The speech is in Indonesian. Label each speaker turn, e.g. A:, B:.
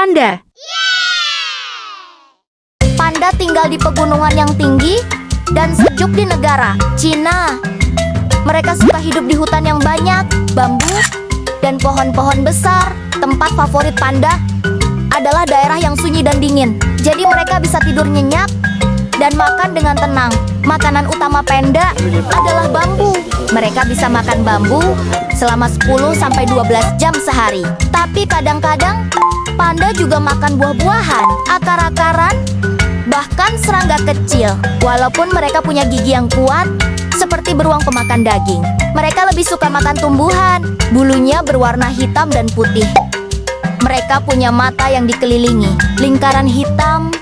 A: panda.
B: Panda tinggal di pegunungan yang tinggi dan sejuk di negara Cina. Mereka suka hidup di hutan yang banyak bambu dan pohon-pohon besar. Tempat favorit panda adalah daerah yang sunyi dan dingin. Jadi mereka bisa tidur nyenyak dan makan dengan tenang. Makanan utama panda adalah bambu. Mereka bisa makan bambu selama 10-12 jam sehari. Tapi kadang-kadang panda juga makan buah-buahan, akar-akaran, bahkan serangga kecil. Walaupun mereka punya gigi yang kuat, seperti beruang pemakan daging, mereka lebih suka makan tumbuhan. Bulunya berwarna hitam dan putih. Mereka punya mata yang dikelilingi lingkaran hitam